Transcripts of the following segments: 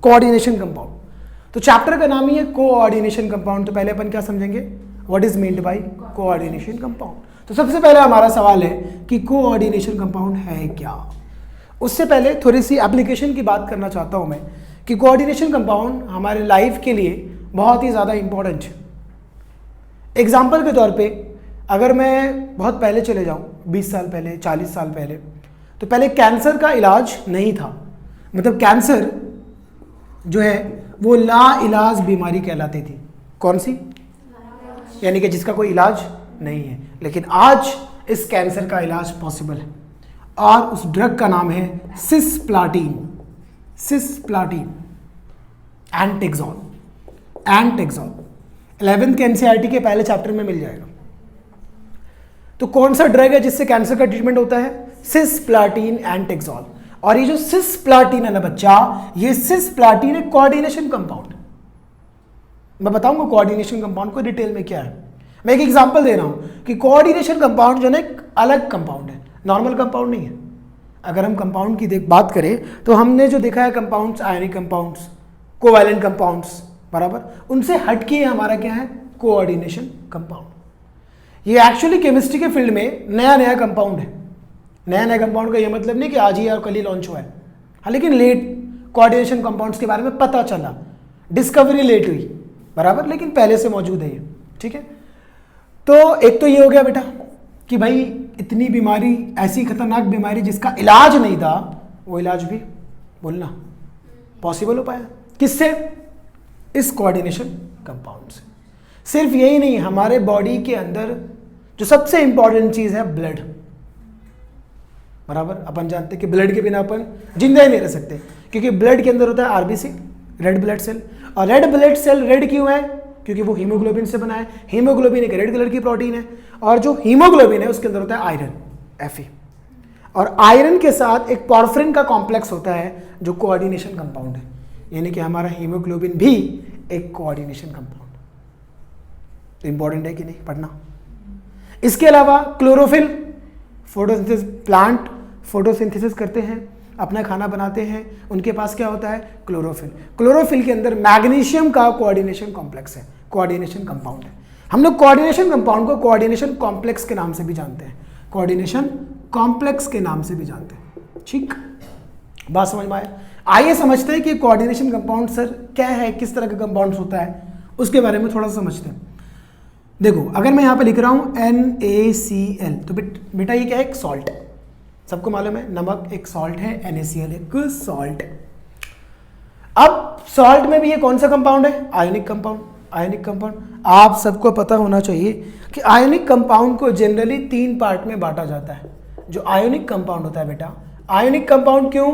Coordination compound. तो chapter का नाम ही है कोऑर्डिनेशन कंपाउंड। तो पहले अपन क्या समझेंगे, what is meant by coordination compound. तो सबसे पहले हमारा सवाल है कि कोऑर्डिनेशन कंपाउंड है क्या। उससे पहले थोड़ी सी एप्लीकेशन की बात करना चाहता हूं मैं कि कोऑर्डिनेशन कंपाउंड हमारे लाइफ के लिए बहुत ही ज़्यादा इंपॉर्टेंट है। एग्जाम्पल के तौर पे अगर मैं बहुत पहले चले जाऊं, 20 साल पहले, 40 साल पहले, तो पहले कैंसर का इलाज नहीं था। मतलब कैंसर जो है वो ला इलाज बीमारी कहलाती थी। कौन सी? यानी कि जिसका कोई इलाज नहीं है। लेकिन आज इस कैंसर का इलाज पॉसिबल है और उस ड्रग का नाम है सिस्प्लाटिन। सिस्प्लाटिन एंटेक्सॉन। 11th के एनसीईआरटी के पहले चैप्टर में मिल जाएगा। तो कौन सा ड्रग है जिससे कैंसर का ट्रीटमेंट होता है? सिस्प्लाटिन एंटेक्सॉन। और ये जो सिस्प्लाटिन है ना बच्चा, ये सिस्प्लाटिन एक कोऑर्डिनेशन कंपाउंड। मैं बताऊंगा कोऑर्डिनेशन कंपाउंड को डिटेल में क्या है। मैं एक एग्जांपल दे रहा हूं कि कोऑर्डिनेशन कंपाउंड जो है एक अलग कंपाउंड है, नॉर्मल कंपाउंड नहीं है। अगर हम कंपाउंड की बात करें तो हमने जो देखा है compounds, ionic compounds, covalent compounds, बराबर, उनसे हटके हमारा क्या है? Coordination compound. ये एक्चुअली केमिस्ट्री के फील्ड में नया नया कंपाउंड है। नया नया कंपाउंड का ये मतलब नहीं कि आज ही और कल ही लॉन्च हुआ है। हाँ, लेकिन लेट कोऑर्डिनेशन कंपाउंड्स के बारे में पता चला, डिस्कवरी लेट हुई, बराबर, लेकिन पहले से मौजूद है ये। ठीक है, तो एक तो ये हो गया बेटा कि भाई इतनी बीमारी, ऐसी खतरनाक बीमारी जिसका इलाज नहीं था, वो इलाज भी बोलना पॉसिबल हो पाया। किससे? इस कोऑर्डिनेशन कंपाउंड से। सिर्फ यही नहीं, हमारे बॉडी के अंदर जो सबसे इंपॉर्टेंट चीज है ब्लड, बराबर। अपन जानते हैं कि ब्लड के बिना अपन जिंदा ही नहीं रह सकते, क्योंकि ब्लड के अंदर होता है आरबीसी, रेड ब्लड सेल। और रेड ब्लड सेल रेड क्यों है? क्योंकि वो हीमोग्लोबिन से बना है। हीमोग्लोबिन एक रेड कलर की प्रोटीन है, और जो हीमोग्लोबिन है उसके अंदर होता है आयरन, Fe। और आयरन के साथ एक पॉर्फिरिन का कॉम्प्लेक्स होता है जो कोऑर्डिनेशन कंपाउंड है। यानी कि हमारा हीमोग्लोबिन भी एक कोऑर्डिनेशन कंपाउंड। इंपॉर्टेंट है कि नहीं पढ़ना? इसके अलावा क्लोरोफिल, फोटोसिंथेसिस, प्लांट फोटोसिंथेसिस करते हैं, अपना खाना बनाते हैं, उनके पास क्या होता है? क्लोरोफिल। क्लोरोफिल के अंदर मैग्नीशियम का कोऑर्डिनेशन कॉम्प्लेक्स है, कोऑर्डिनेशन कंपाउंड है। हम लोग कोऑर्डिनेशन कंपाउंड को कोऑर्डिनेशन कॉम्प्लेक्स के नाम से भी जानते हैं, कोऑर्डिनेशन कॉम्प्लेक्स के नाम से भी जानते हैं। ठीक, बात समझ में आया? आइए समझते हैं कि कोऑर्डिनेशन कंपाउंड सर क्या है, किस तरह का कंपाउंड होता है, उसके बारे में थोड़ा सा समझते हैं। देखो, अगर मैं यहाँ पे लिख रहा हूँ NaCl, तो बेटा ये क्या है? एक सॉल्ट। सबको मालूम है नमक एक सॉल्ट है, NaCl एक सॉल्ट है। अब सॉल्ट में भी ये कौन सा कंपाउंड है? Ionic compound. आयनिक कंपाउंड आप सबको पता होना चाहिए कि आयनिक कंपाउंड को जनरली 3 पार्ट में बांटा जाता है। जो आयनिक कंपाउंड होता है बेटा, आयनिक कंपाउंड क्यों?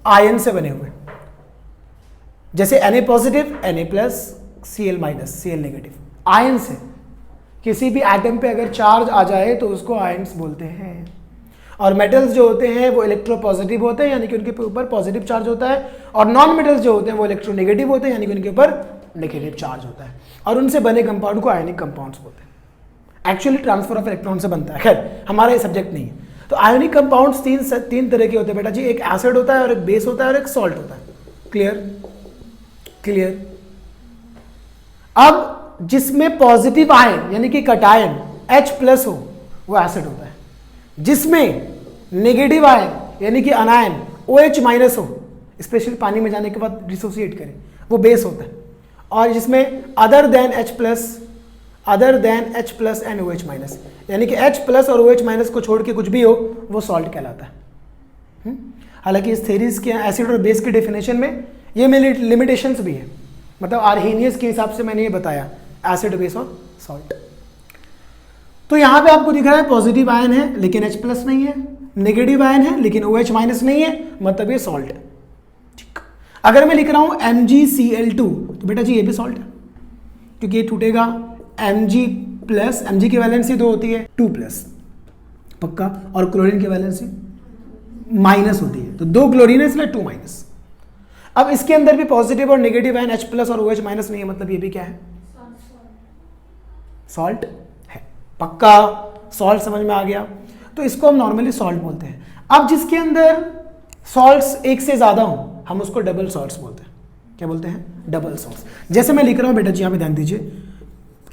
आयन से बने हुए, जैसे Na positive, Na plus, Cl minus, Cl negative. Ion से किसी भी एटम पे अगर चार्ज आ जाए तो उसको आयन्स बोलते हैं। और मेटल्स जो होते हैं वो इलेक्ट्रोपॉजिटिव होते हैं, यानी कि उनके ऊपर पॉजिटिव चार्ज होता है। और नॉन मेटल्स जो होते हैं वो इलेक्ट्रोनेगेटिव होते हैं, यानी कि उनके ऊपर नेगेटिव चार्ज होता है। और उनसे बने कंपाउंड को आयनिक कंपाउंड्स बोलते हैं। एक्चुअली ट्रांसफर ऑफ इलेक्ट्रॉन से बनता है, खैर हमारा ये सब्जेक्ट नहीं है। तो आयनिक कंपाउंड्स तीन तरह के होते हैं बेटा जी। एक एसिड होता है, और एक बेस होता है, और एक सॉल्ट होता है। क्लियर? क्लियर। अब जिसमें पॉजिटिव आयन यानी कि कटायन H प्लस हो वो एसिड होता है। जिसमें नेगेटिव आयन यानी कि अनायन OH माइनस हो, स्पेशली पानी में जाने के बाद डिसोसिएट करें, वो बेस होता है। और जिसमें other than H plus and OH minus, यानी कि H प्लस और OH माइनस को छोड़ के कुछ भी हो वो सॉल्ट कहलाता है। हालांकि इस थेरीज के एसिड और बेस के डेफिनेशन में ये लिमिटेशंस भी है, मतलब आर्हेनियस के हिसाब से मैंने ये बताया एसिड, बेस और सॉल्ट। तो यहाँ पे आपको दिख रहा है पॉजिटिव आयन है लेकिन H प्लस नहीं है, नेगेटिव आयन है लेकिन OH माइनस नहीं है, मतलब ये सॉल्ट है। ठीक, अगर मैं लिख रहा हूँ MgCl2 तो बेटा जी ये भी सॉल्ट है, क्योंकि ये टूटेगा Mg प्लस, Mg की वैलेंसी 2 होती है, 2 प्लस पक्का, और क्लोरीन की वैलेंसी माइनस होती है, तो 2 क्लोरीन है इसलिए 2 माइनस। अब इसके अंदर भी पॉजिटिव और नेगेटिव आयन H प्लस और OH माइनस नहीं है, मतलब ये भी क्या है? सॉल्ट है। पक्का सॉल्ट समझ में आ गया? तो इसको हम नॉर्मली सॉल्ट बोलते हैं। अब जिसके अंदर सॉल्ट्स एक से ज्यादा हो हम उसको डबल सॉल्ट्स बोलते हैं। क्या बोलते हैं? Double salts. जैसे मैं लिख रहा हूं बेटा जी, यहां पे ध्यान दीजिए,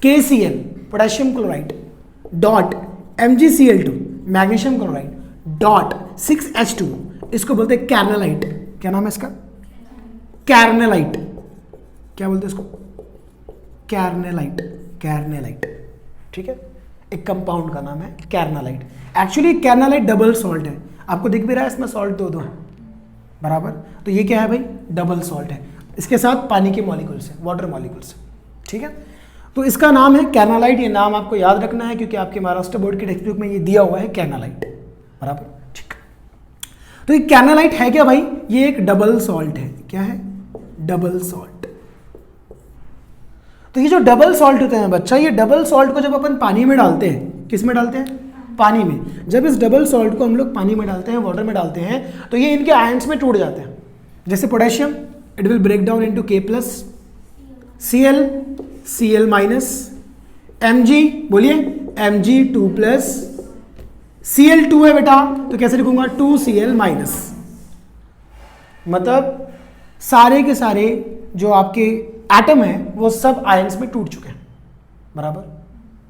KCl potassium chloride dot MgCl2 magnesium chloride dot 6H2, इसको बोलते हैं कैर्नेलाइट। क्या नाम है इसका? कैर्नेलाइट। क्या बोलते हैं इसको? कैर्नेलाइट। कैर्नेलाइट, ठीक है, एक कंपाउंड का नाम है कैर्नेलाइट। एक्चुअली कैर्नेलाइट डबल सॉल्ट है, आपको दिख भी रहा है इसमें सॉल्ट दो है बराबर, तो ये क्या है भाई? डबल सॉल्ट है, इसके साथ पानी के मॉलिक्यूल्स है, वाटर मॉलिक्यूल्स, ठीक है। तो इसका नाम है कैर्नेलाइट। ये नाम आपको याद रखना है क्योंकि आपके महाराष्ट्र बोर्ड की टेक्स्ट बुक में ये दिया हुआ है कैर्नेलाइट, बराबर, ठीक। तो ये कैर्नेलाइट है क्या भाई? ये एक डबल सॉल्ट है। क्या है? Double salt. तो ये जो डबल सॉल्ट होते हैं बच्चा, ये डबल सॉल्ट को जब अपन पानी में डालते हैं, किस में डालते हैं? पानी में। जब इस डबल सॉल्ट को हम लोग पानी में डालते हैं, वाटर में डालते हैं, तो ये इनके आयंस में टूट जाते हैं। जैसे potassium, it will break down into K+, Cl, Cl-, Mg, बोलिए Mg2+, Cl2 है बेटा, तो कैसे लिखूंगा? 2Cl-। मतलब सारे के सारे जो आपके एटम है वो सब आयंस में टूट चुके हैं, बराबर,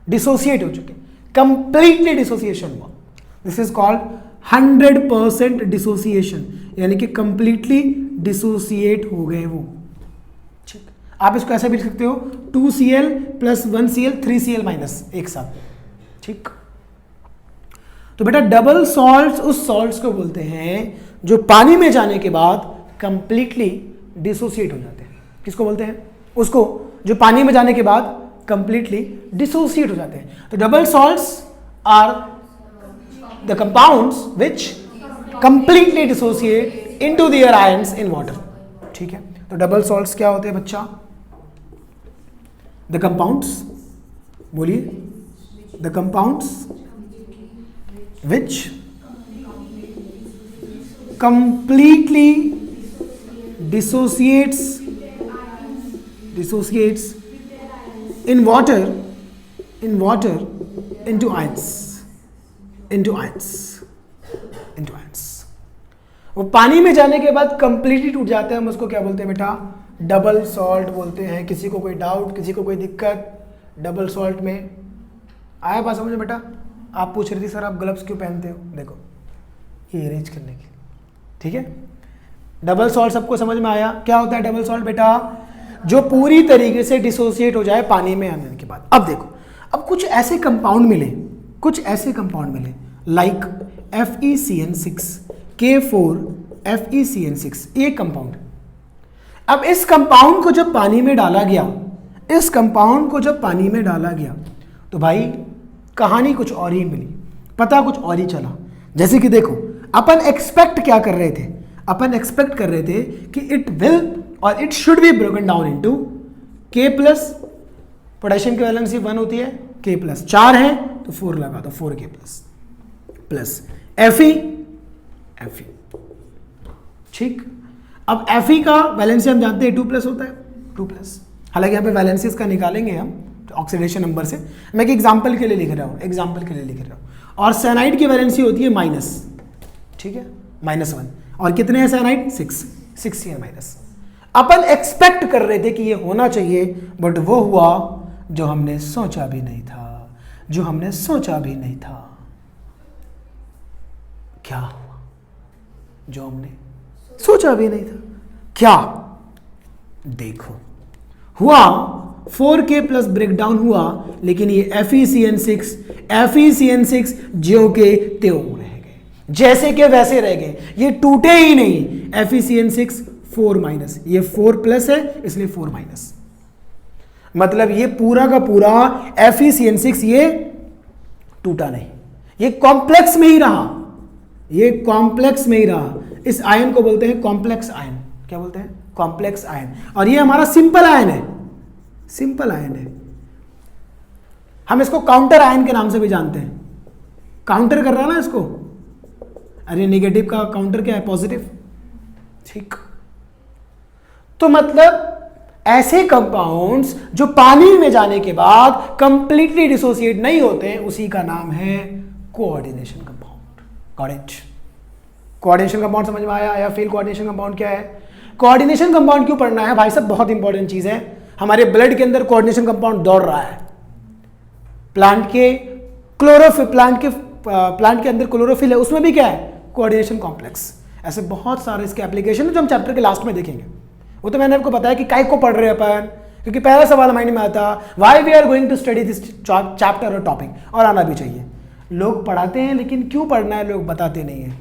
डिसोसिएट हो चुके हैं, कंप्लीटली डिसोसिएशन हुआ। दिस इज कॉल्ड 100% डिसोसिएशन, यानी कि कंप्लीटली डिसोसिएट हो गए वो, ठीक। आप इसको ऐसे भी लिख सकते हो 2Cl + 1Cl 3Cl- एक साथ, ठीक। तो बेटा डबल सॉल्ट्स उस सॉल्ट्स को बोलते हैं जो पानी में जाने के बाद कंप्लीटली डिसोसिएट हो जाते हैं। किसको बोलते हैं? उसको जो पानी में जाने के बाद कंप्लीटली डिसोसिएट हो जाते हैं। तो double salts are the compounds which completely dissociate into their ions in water, ठीक है। तो डबल सॉल्ट्स क्या होते हैं बच्चा? द कंपाउंड्स, बोलिए, the compounds which completely dissociates in water into ions। वो पानी में जाने के बाद कंप्लीटली टूट जाते हैं, हम उसको क्या बोलते हैं बेटा? डबल सॉल्ट बोलते हैं। किसी को कोई डाउट, किसी को कोई दिक्कत डबल सॉल्ट में? आया बात समझ में बेटा? आप पूछ रही थी सर आप ग्लव्स क्यों पहनते हो, देखो ये इरेज करने के, ठीक है। डबल सॉल्ट सबको समझ में आया? क्या होता है डबल सॉल्ट बेटा? जो पूरी तरीके से डिसोसिएट हो जाए पानी में आने के बाद। अब देखो, अब कुछ ऐसे कंपाउंड मिले, लाइक FeCN6, K4FeCN6, ये कंपाउंड। अब इस कंपाउंड को जब पानी में डाला गया, तो भाई कहानी कुछ और ही मिली, पता कुछ और ही चला। जैसे कि देखो, अपन एक्सपेक्ट क्या कर रहे थे? अपन एक्सपेक्ट कर रहे थे कि इट विल और it should be broken down into K+, potassium की वैलेंसी 1 होती है, K+, 4 है तो 4 लगा दो, 4K+, प्लस Fe, ठीक। अब Fe का वैलेंसी हम जानते हैं 2+ होता है, 2+। हालांकि यहाँ पे वैलेंसीज का निकालेंगे हम ऑक्सीडेशन नंबर से, मैं एक एग्जांपल के लिए लिख रहा हूँ। और साइनाइड की वैलेंसी होती है माइनस, ठीक है, -1। और कितने हैं साइनाइड? 6 है माइनस। अपन एक्सपेक्ट कर रहे थे कि ये होना चाहिए, बट वो हुआ जो हमने सोचा भी नहीं था, क्या हुआ? जो हमने सोचा भी नहीं था। क्या? देखो, हुआ 4K+ ब्रेकडाउन हुआ, लेकिन ये FeCN6 ज्यों के त्यों रह गए, जैसे के वैसे रह गए, ये टूटे ही नहीं। FeCN6 4-, ये 4+ है इसलिए 4-। मतलब ये पूरा का पूरा FeCN6 ये टूटा नहीं, ये कॉम्प्लेक्स में ही रहा, इस आयन को बोलते हैं कॉम्प्लेक्स आयन। क्या बोलते हैं? Complex ion. और ये हमारा सिंपल आयन है, हम इसको काउंटर आयन के नाम से भी जानते हैं। काउंटर कर रहा है ना इसको, अरे नेगेटिव का काउंटर क्या है? पॉजिटिव, ठीक। तो मतलब ऐसे कंपाउंड्स जो पानी में जाने के बाद कंप्लीटली डिसोसिएट नहीं होते हैं, उसी का नाम है कोऑर्डिनेशन कंपाउंड। कोऑर्डिनेशन कंपाउंड समझ में आया? या फिर कोऑर्डिनेशन कंपाउंड क्या है? कोऑर्डिनेशन कंपाउंड क्यों पढ़ना है भाई साहब? बहुत इंपॉर्टेंट चीज है। हमारे ब्लड के अंदर कोऑर्डिनेशन कंपाउंड दौड़ रहा है। प्लांट के क्लोरोफिल, प्लांट के अंदर क्लोरोफिल है, उसमें भी क्या है? Coordination complex. ऐसे बहुत सारे इसके एप्लीकेशन है जो हम चैप्टर के लास्ट में देखेंगे। वो तो मैंने आपको बताया कि काय को पढ़ रहे हैं अपन, क्योंकि पहला सवाल माइंड में आता why we are going to study this chapter और टॉपिक, और आना भी चाहिए। लोग पढ़ाते हैं लेकिन क्यों पढ़ना है लोग बताते नहीं है,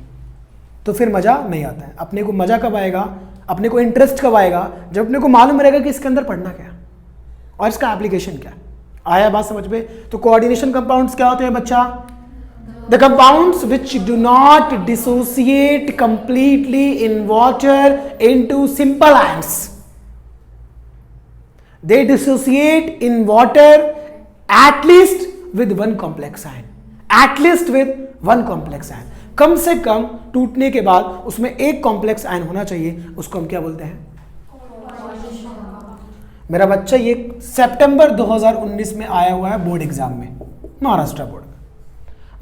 तो फिर मजा नहीं आता है। अपने को मजा कब आएगा, अपने को इंटरेस्ट कब आएगा? जब अपने को मालूम रहेगा कि इसके अंदर पढ़ना क्या है और इसका एप्लीकेशन क्या है। आया बात समझ में? तो कोऑर्डिनेशन कंपाउंड्स क्या होते हैं बच्चा? The compounds which do not dissociate completely in water into simple ions. They dissociate in water at least with one complex ion. At least with one complex ion. कम से कम टूटने के बाद उसमें एक कॉम्प्लेक्स आयन होना चाहिए। उसको हम क्या बोलते हैं? मेरा बच्चा ये सितंबर 2019 में आया हुआ है बोर्ड एग्जाम में, महाराष्ट्र बोर्ड।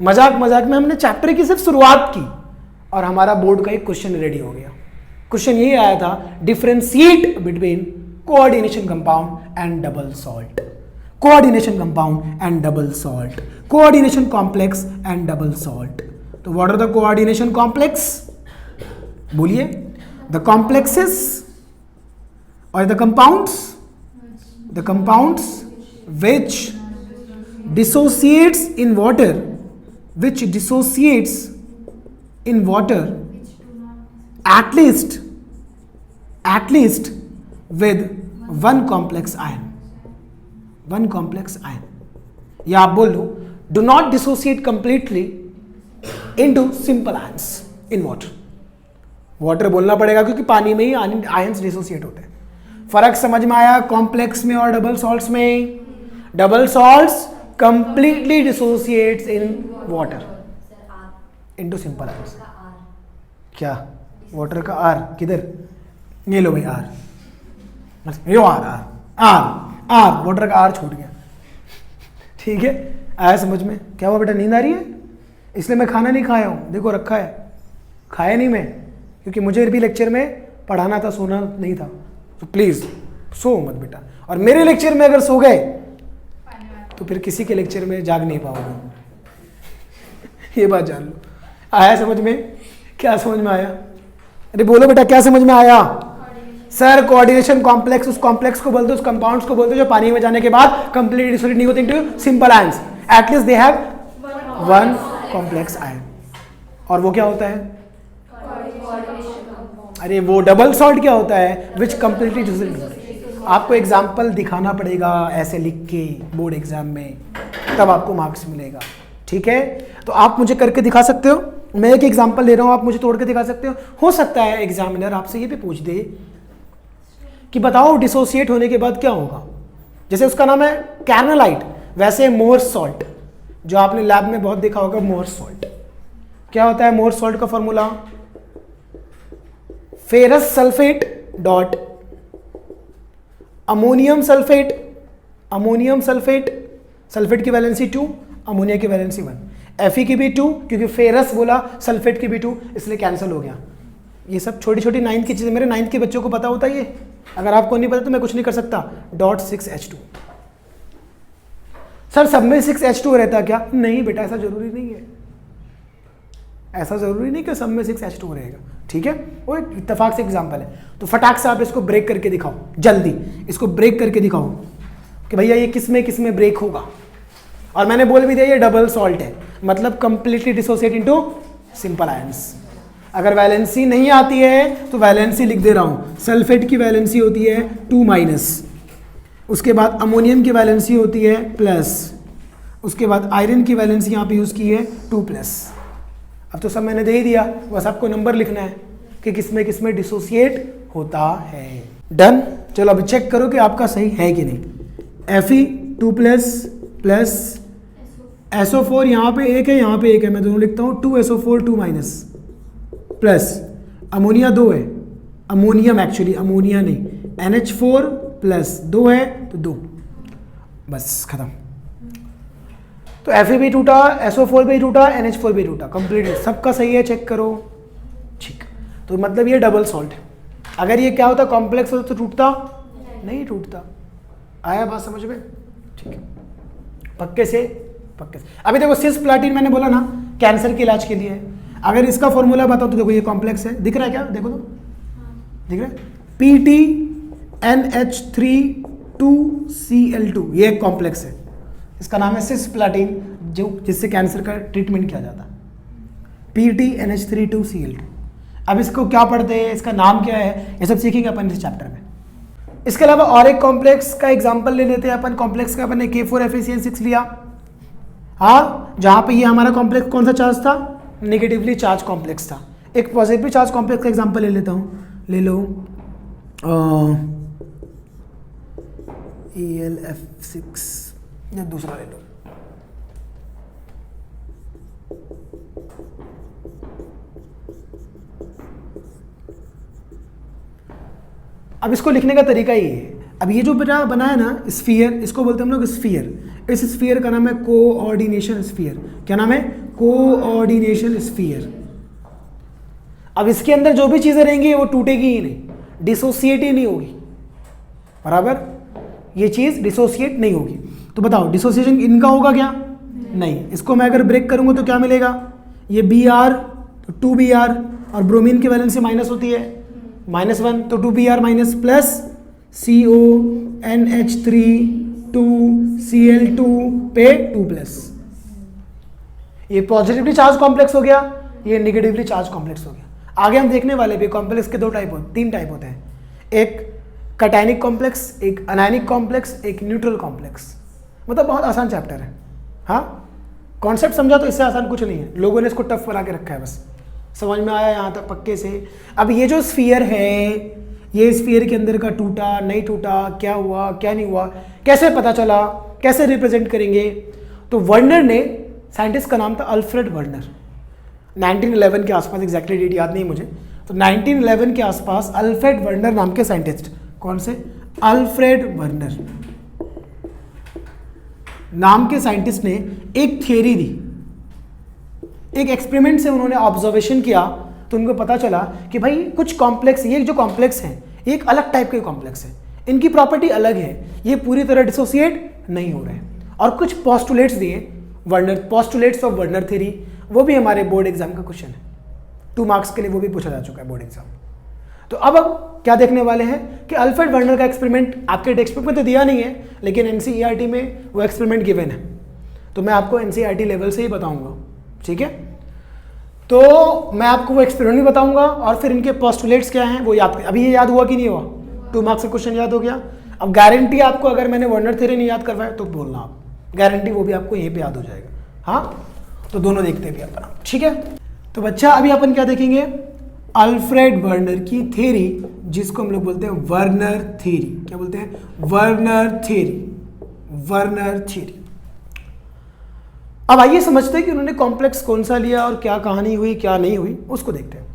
मजाक मजाक में हमने चैप्टर की सिर्फ शुरुआत की और हमारा बोर्ड का एक क्वेश्चन रेडी हो गया। क्वेश्चन ये आया था, differentiate between coordination compound and double salt, coordination compound and double salt, coordination complex and double salt. तो what are the coordination complex? बोलिए। द कॉम्प्लेक्सेस और the compounds which dissociates in water, which dissociates in water at least with one complex ion, one complex ion। या आप बोल लो do not dissociate completely into simple ions in water। Water बोलना पड़ेगा क्योंकि पानी में ही ions dissociate होते हैं। फर्क समझ में आया कॉम्प्लेक्स में और डबल सॉल्ट्स में? Double salts completely dissociates in water into simple ions. क्या? वाटर का आर किधर? ये लो भाई आर, यो R R R R water का आर छूट गया। ठीक है, आया समझ में? क्या हुआ बेटा, नींद आ रही है? इसलिए मैं खाना नहीं खाया हूँ, देखो रखा है, खाया नहीं मैं, क्योंकि मुझे भी लेक्चर में पढ़ाना था, सोना नहीं था। तो प्लीज़ सो मत बेटा, और मेरे लेक्चर में अगर सो गए तो फिर किसी के लेक्चर में जाग नहीं पाओगे। ये बात जान लो। आया समझ में? क्या समझ में आया? अरे बोलो बेटा, क्या समझ में आया? सर कोऑर्डिनेशन कॉम्प्लेक्स, उस कॉम्प्लेक्स को बोलते, उस कंपाउंड्स को बोलते जो पानी में जाने के बाद कंप्लीट डिसोसिएट नहीं होते into simple ions. At least they have one complex ion. और वो क्या होता है? अरे वो डबल सॉल्ट क्या होता है? विच कंप्लीटली डिसोसिएट। आपको एग्जाम्पल दिखाना पड़ेगा ऐसे लिख के बोर्ड एग्जाम में, तब आपको मार्क्स मिलेगा। ठीक है, तो आप मुझे करके दिखा सकते हो। मैं एक एग्जाम्पल ले रहा हूँ, आप मुझे तोड़ के दिखा सकते हो सकता है एग्जामिनर आपसे ये भी पूछ दे कि बताओ डिसोसिएट होने के बाद क्या होगा। जैसे उसका नाम है कैर्नलाइट, वैसे मोर्स सॉल्ट जो आपने लैब में बहुत देखा होगा, मोर्स सॉल्ट क्या होता है? मोर्स सॉल्ट का formula ferrous sulphate dot ammonium sulphate, ammonium sulphate, sulphate की वैलेंसी 2, अमोनिया की वैलेंसी 1, Fe की भी 2, क्योंकि फेरस बोला, सल्फेट की भी 2, इसलिए कैंसिल हो गया। ये सब छोटी छोटी 9th की चीज़ें मेरे 9th के बच्चों को पता होता है ये। अगर आपको नहीं पता तो मैं कुछ नहीं कर सकता। Dot 6H2। सर सब में 6H2 रहता क्या? नहीं बेटा, ऐसा जरूरी नहीं है, ऐसा जरूरी नहीं कि सब में 6H2 रहेगा। ठीक है, वो एक इत्तेफाक से एग्जांपल है। तो फटाक से आप इसको ब्रेक करके दिखाओ, जल्दी इसको ब्रेक करके दिखाओ कि भैया ये किस में ब्रेक होगा। और मैंने बोल भी दिया ये डबल सॉल्ट है, मतलब completely dissociate into simple ions. अगर वैलेंसी नहीं आती है तो वैलेंसी लिख दे रहा हूँ। सल्फेट की वैलेंसी होती है 2-, उसके बाद अमोनियम की वैलेंसी होती है प्लस, उसके बाद आयरन की वैलेंसी यहाँ पे यूज़ की है 2+। अब तो सब मैंने दे ही दिया, बस आपको नंबर लिखना है कि किसमें डिसोसिएट होता है। डन। चलो अभी चेक करो कि आपका सही है कि नहीं। Fe 2+ प्लस SO4 यहाँ पे एक है, यहाँ पे एक है, मैं दोनों लिखता हूँ 2SO4 2- प्लस अमोनिया 2 है, अमोनियम एक्चुअली अमोनिया नहीं, NH4 प्लस 2 है तो 2, बस खत्म। तो Fe भी टूटा, SO4 भी टूटा, NH4 भी टूटा, कंप्लीट सबका सही है, चेक करो। ठीक, तो मतलब ये डबल सॉल्ट है। अगर ये क्या होता कॉम्प्लेक्स होता तो टूटता नहीं टूटता। आया बात समझ में? ठीक है, पक्के से। अभी देखो सिस्प्लाटिन मैंने बोला ना कैंसर के इलाज के लिए है। अगर इसका फॉर्मूला बताओ तो देखो ये कॉम्प्लेक्स है, दिख रहा है क्या? देखो तो दिख रहा है, PTNH3 2Cl2, ये एक कॉम्प्लेक्स है, इसका नाम है सिस्प्लाटिन, जो जिससे कैंसर का ट्रीटमेंट किया जाता है, PTNH3 2Cl2। अब इसको क्या पढ़ते हैं, इसका नाम क्या है, ये सब सीखेंगे अपन इस चैप्टर में। इसके अलावा और एक कॉम्प्लेक्स का एग्जांपल ले लेते हैं अपन। कॉम्प्लेक्स का अपन ने K4FeCN6 लिया, हाँ, जहां पे ये हमारा कॉम्प्लेक्स कौन सा चार्ज था, नेगेटिवली चार्ज कॉम्प्लेक्स था। एक पॉजिटिवली चार्ज कॉम्प्लेक्स का एग्जांपल ले लेता हूँ, ले लो ElF6 या दूसरा ले लो, अब इसको लिखने का तरीका ये है। अब ये जो बना है ना स्फीयर, इसको बोलते हैं हम लोग स्फीयर। इस स्फीयर का नाम है कोऑर्डिनेशन स्फीयर। क्या नाम है? Coordination sphere. अब इसके अंदर जो भी चीजें रहेंगी वो टूटेगी ही नहीं, डिसोसिएट ही नहीं होगी, बराबर, ये चीज डिसोसिएट नहीं होगी। तो बताओ डिसोसिएशन इनका होगा क्या? नहीं। इसको मैं अगर ब्रेक करूंगा तो क्या मिलेगा, ये Br तो 2Br, और ब्रोमीन की वैलेंसी माइनस होती है -1, तो 2Br minus plus CONH3 2Cl2 पे 2+। ये पॉजिटिवली चार्ज कॉम्प्लेक्स हो गया, ये नेगेटिवली चार्ज कॉम्प्लेक्स हो गया। आगे हम देखने वाले भी कॉम्प्लेक्स के तीन टाइप होते हैं, एक कैटायनिक कॉम्प्लेक्स, एक अनायनिक कॉम्प्लेक्स, एक न्यूट्रल कॉम्प्लेक्स। मतलब बहुत आसान चैप्टर है, हाँ, कॉन्सेप्ट समझा तो इससे आसान कुछ नहीं है, लोगों ने इसको टफ बना के रखा है, बस समझ में आया यहाँ तक पक्के से। अब ये जो स्फीयर है, ये स्फीयर के अंदर का टूटा नहीं टूटा, क्या हुआ क्या नहीं हुआ, कैसे पता चला, कैसे रिप्रेजेंट करेंगे? तो वर्नर ने, साइंटिस्ट का नाम था अल्फ्रेड वर्नर, 1911 के आसपास, एग्जैक्टली डेट याद नहीं मुझे, तो 1911 के आसपास अल्फ्रेड वर्नर नाम के साइंटिस्ट, कौन से? अल्फ्रेड वर्नर नाम के साइंटिस्ट ने एक थियरी दी, एक एक्सपेरिमेंट से उन्होंने ऑब्जर्वेशन किया, तो उनको पता चला कि भाई कुछ कॉम्प्लेक्स, ये जो कॉम्प्लेक्स हैं ये एक अलग टाइप के कॉम्प्लेक्स है, इनकी प्रॉपर्टी अलग है, ये पूरी तरह डिसोसिएट नहीं हो रहे हैं। और कुछ पोस्टुलेट्स दिए Werner, postulates of Werner theory, वो भी हमारे बोर्ड एग्जाम का क्वेश्चन है, 2 मार्क्स के लिए वो भी पूछा जा चुका है बोर्ड एग्जाम। तो अब क्या देखने वाले हैं कि अल्फ्रेड वर्नर का एक्सपेरिमेंट आपके टेक्स्ट बुक में तो दिया नहीं है, लेकिन एनसीईआरटी में वो एक्सपेरिमेंट गिवन है, तो मैं आपको एनसीईआरटी लेवल से ही बताऊंगा, ठीक है? तो मैं आपको वो एक्सपेरिमेंट भी बताऊंगा और फिर इनके पोस्टुलेट्स क्या हैं वो याद, अभी ये याद हुआ कि नहीं हुआ? 2 मार्क्स का क्वेश्चन याद हो गया। अब गारंटी आपको, अगर मैंने वर्नर थ्योरी नहीं याद करवाया तो बोलना आप, गारंटी वो भी आपको यहीं पे याद हो जाएगा, हाँ? तो दोनों देखते भी अपन, ठीक है? तो बच्चा अभी अपन क्या देखेंगे, अल्फ्रेड वर्नर की थ्योरी, जिसको हम लोग बोलते हैं वर्नर थ्योरी। क्या बोलते हैं? Werner theory, Werner theory. अब आइए समझते हैं कि उन्होंने कॉम्प्लेक्स कौन सा लिया और क्या कहानी हुई क्या नहीं हुई, उसको देखते हैं।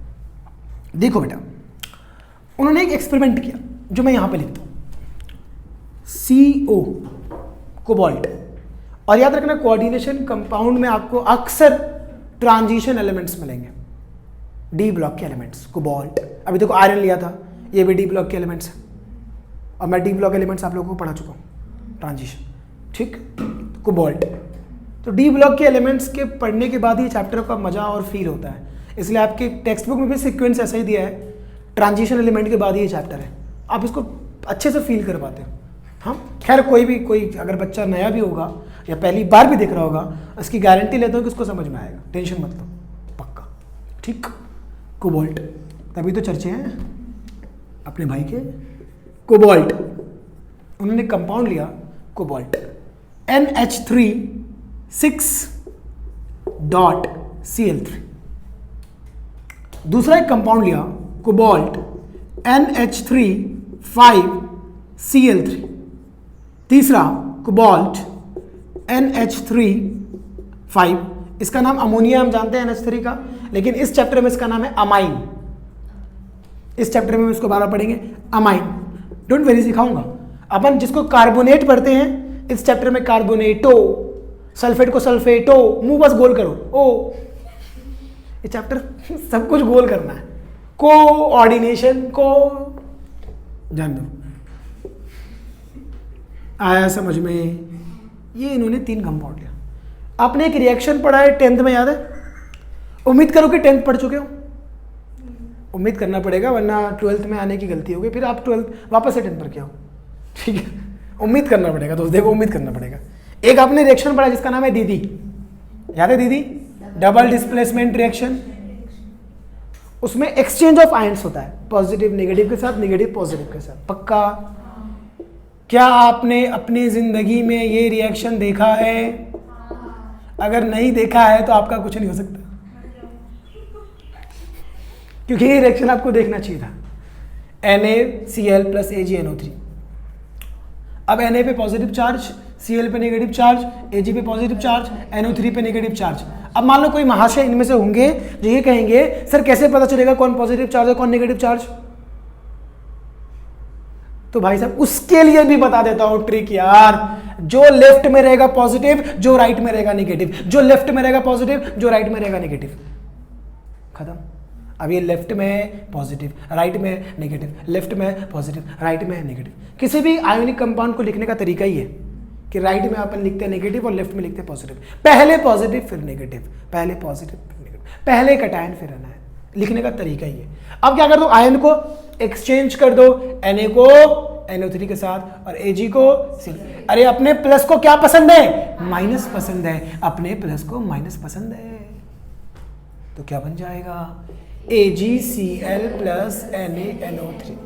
देखो बेटा, उन्होंने एक एक्सपेरिमेंट किया जो मैं यहां पे लिखता हूं, CO, कोबाल्ट। और याद रखना कोऑर्डिनेशन कंपाउंड में आपको अक्सर ट्रांजिशन एलिमेंट्स मिलेंगे, डी ब्लॉक के एलिमेंट्स, कोबाल्ट। अभी देखो आयरन लिया था, ये भी डी ब्लॉक के एलिमेंट्स है, और मैं डी ब्लॉक एलिमेंट्स आप लोगों को पढ़ा चुका हूँ, ट्रांजिशन, ठीक, कोबाल्ट। तो डी ब्लॉक के एलिमेंट्स के पढ़ने के बाद ही चैप्टर का मजा और फील होता है, इसलिए आपके टेक्स्ट बुक में भी सीक्वेंस ऐसा ही दिया है, ट्रांजिशन एलिमेंट के बाद ही ये चैप्टर है, आप इसको अच्छे से फील कर पाते हो। हाँ, खैर कोई अगर बच्चा नया भी होगा या पहली बार भी देख रहा होगा, इसकी गारंटी लेता हूँ कि उसको समझ में आएगा, टेंशन मत लो, पक्का, ठीक। कोबाल्ट, तभी तो चर्चे हैं अपने भाई के, कोबाल्ट। उन्होंने कंपाउंड लिया कोबाल्ट, NH3 6.Cl3। दूसरा एक कंपाउंड लिया कोबाल्ट, NH3 5Cl3। तीसरा कोबाल्ट NH3 5, इसका नाम अमोनिया हम जानते हैं NH3 का, लेकिन इस चैप्टर में इसका नाम है अमाइन। इस चैप्टर में इसको बारह पढ़ेंगे, अमाइन। डोंट वेरी, सिखाऊंगा। अपन जिसको कार्बोनेट पढ़ते हैं इस चैप्टर में कार्बोनेटो, सल्फेट को सल्फेटो, मुंह बस गोल करो, ओ, ये चैप्टर सब कुछ गोल करना है, कोऑर्डिनेशन को जान दो। आया समझ में? ये इन्होंने 3 कंपाउंड लिया। आपने एक रिएक्शन पढ़ा है 10th में, याद है? उम्मीद करो कि 10th पढ़ चुके हो। उम्मीद करना पड़ेगा, वरना 12th में आने की गलती होगी, फिर आप 12th वापस से 10th पर क्या हो। ठीक है, उम्मीद करना पड़ेगा दोस्त, देखो उम्मीद करना पड़ेगा। एक आपने रिएक्शन पढ़ा जिसका नाम है दीदी, याद है दीदी? Double displacement reaction. उसमें एक्सचेंज ऑफ आयंस होता है, पॉजिटिव नेगेटिव के साथ, नेगेटिव पॉजिटिव के साथ। पक्का? क्या आपने अपनी जिंदगी में ये रिएक्शन देखा है? अगर नहीं देखा है तो आपका कुछ नहीं हो सकता, क्योंकि ये रिएक्शन आपको देखना चाहिए था। NaCl + AgNO3। अब Na पे पॉजिटिव चार्ज, Cl पे नेगेटिव चार्ज, Ag पे पॉजिटिव चार्ज, NO3 पे नेगेटिव चार्ज। अब मान लो कोई महाशय इनमें से होंगे जो ये कहेंगे सर कैसे पता चलेगा कौन पॉजिटिव चार्ज है कौन नेगेटिव चार्ज? तो भाई साहब उसके लिए भी बता देता हूं ट्रिक यार। जो लेफ्ट में रहेगा पॉजिटिव, जो राइट में रहेगा नेगेटिव, जो लेफ्ट में रहेगा पॉजिटिव, जो राइट में रहेगा नेगेटिव। खत्म। अब ये लेफ्ट में पॉजिटिव, राइट में नेगेटिव, लेफ्ट में पॉजिटिव, राइट में नेगेटिव। किसी भी आयोनिक कंपाउंड को लिखने का तरीका ही है कि राइट में अपन लिखते हैं नेगेटिव और लेफ्ट में लिखते हैं पॉजिटिव। पहले पॉजिटिव फिर नेगेटिव, पहले पॉजिटिव फिर नेगेटिव, पहले कटायन फिर एनायन। लिखने का तरीका ही है। अब क्या कर दो, आयन को एक्सचेंज कर दो, Na को NO3 के साथ और Ag को Cl। अरे अपने प्लस को क्या पसंद है? माइनस पसंद है। अपने प्लस को माइनस पसंद है, तो क्या बन जाएगा? AgCl + NaNO3।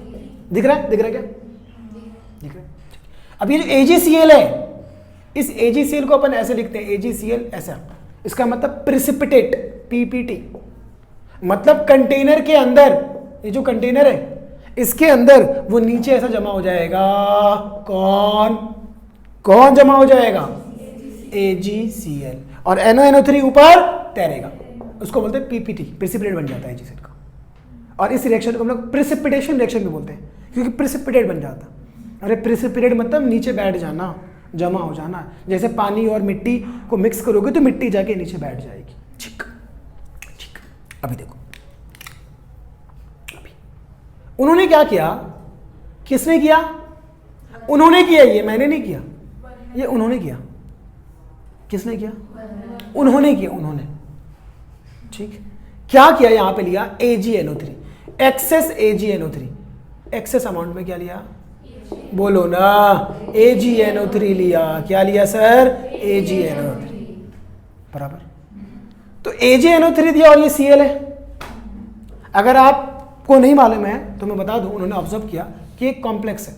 दिख रहा है? दिख रहा है क्या? दिख रहा है। अब ये जो AgCl है, इस AgCl को अपन ऐसे लिखते हैं, AgCl ऐसा। इसका मतलब प्रिसिपिटेट, PPT। मतलब कंटेनर के अंदर, ये जो कंटेनर है इसके अंदर वो नीचे ऐसा जमा हो जाएगा। कौन जमा हो जाएगा? AgCl। और NaNO3 ऊपर तैरेगा, उसको बोलते हैं PPT, प्रिसिपिटेट बन जाता है AgCl का। और इस रिएक्शन को हम लोग प्रिसिपिटेशन रिएक्शन भी बोलते हैं, क्योंकि प्रिसिपिटेट बन जाता। अरे प्रिसिपिटेट मतलब नीचे बैठ जाना, जमा हो जाना। जैसे पानी और मिट्टी को मिक्स करोगे तो मिट्टी जाके नीचे बैठ जाएगी। ठीक ठीक। अभी देखो, उन्होंने क्या किया? किसने किया? उन्होंने किया। ये मैंने नहीं किया, ये उन्होंने किया। किसने किया? उन्होंने किया, उन्होंने। ठीक। क्या किया? यहां पे लिया AgNO3, access AgNO3। Excess amount में क्या लिया? बोलो ना, AgNO3 लिया। क्या लिया सर? AgNO3 बराबर। तो AgNO3 दिया और ये Cl है। अगर आपको नहीं मालूम है तो मैं बता दूं, उन्होंने ऑब्जर्व किया कि एक कॉम्प्लेक्स है,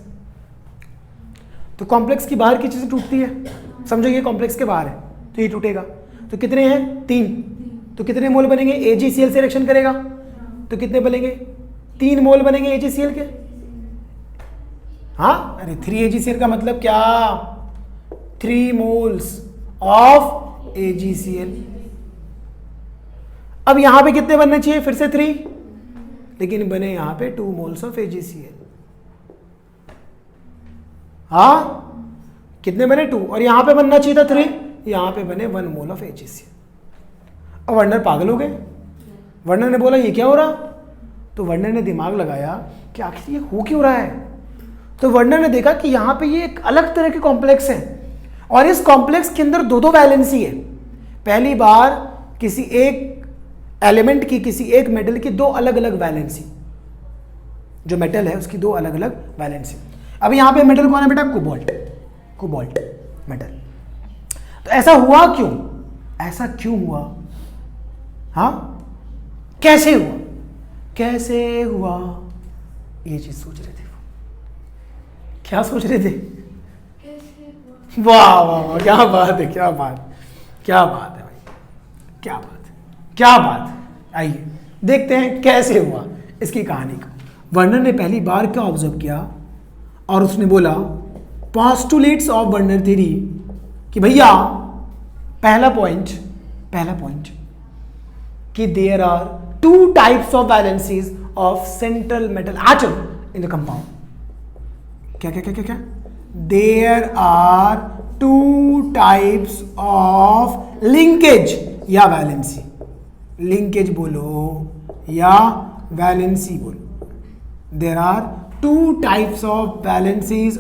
तो कॉम्प्लेक्स की बाहर की चीजें टूटती है। समझो ये कॉम्प्लेक्स के बाहर है तो ये टूटेगा। तो कितने हैं? 3। तो कितने मोल बनेंगे? AgCl से रिएक्शन करेगा तो कितने बनेंगे? 3 मोल बनेंगे AgCl के। हाँ, अरे 3 AgCl का मतलब क्या? 3 मोल्स ऑफ AgCl। अब यहां पे कितने बनने चाहिए? फिर से 3, लेकिन बने यहां पे 2 मोल्स ऑफ AgCl। हाँ, कितने बने? 2। और यहां पे बनना चाहिए था 3, यहां पे बने 1 मोल ऑफ AgCl। अब वर्नर पागल हो गए। वर्नर ने बोला ये क्या हो रहा? तो वर्नर ने दिमाग लगाया कि आखिर ये हो क्यों रहा है। तो वर्नर ने देखा कि यहां पे ये एक अलग तरह के कॉम्प्लेक्स है और इस कॉम्प्लेक्स के अंदर 2 वैलेंसी है। पहली बार किसी एक एलिमेंट की, किसी एक मेटल की 2 अलग अलग वैलेंसी, जो मेटल है उसकी 2 अलग अलग वैलेंसी। अब यहां पे मेटल कौन है बेटा? Cobalt metal. तो ऐसा हुआ क्यों? ऐसा क्यों हुआ? हाँ, कैसे हुआ? कैसे हुआ? ये चीज सोच रहे थे। क्या सोच रहे थे? वाह वाह वाह, क्या बात है, क्या बात है भाई, क्या बात है। आइए देखते हैं कैसे हुआ इसकी कहानी को। वर्नर ने पहली बार क्या ऑब्जर्व किया और उसने बोला पोस्टुलेट्स ऑफ वर्नर थ्योरी कि भैया पहला पॉइंट कि there are 2 types of valencies of central metal atom in the compound. क्या? There are 2 types of linkage या वैलेंसी। लिंकेज बोलो या वैलेंसी बोलो, there are 2 types of valencies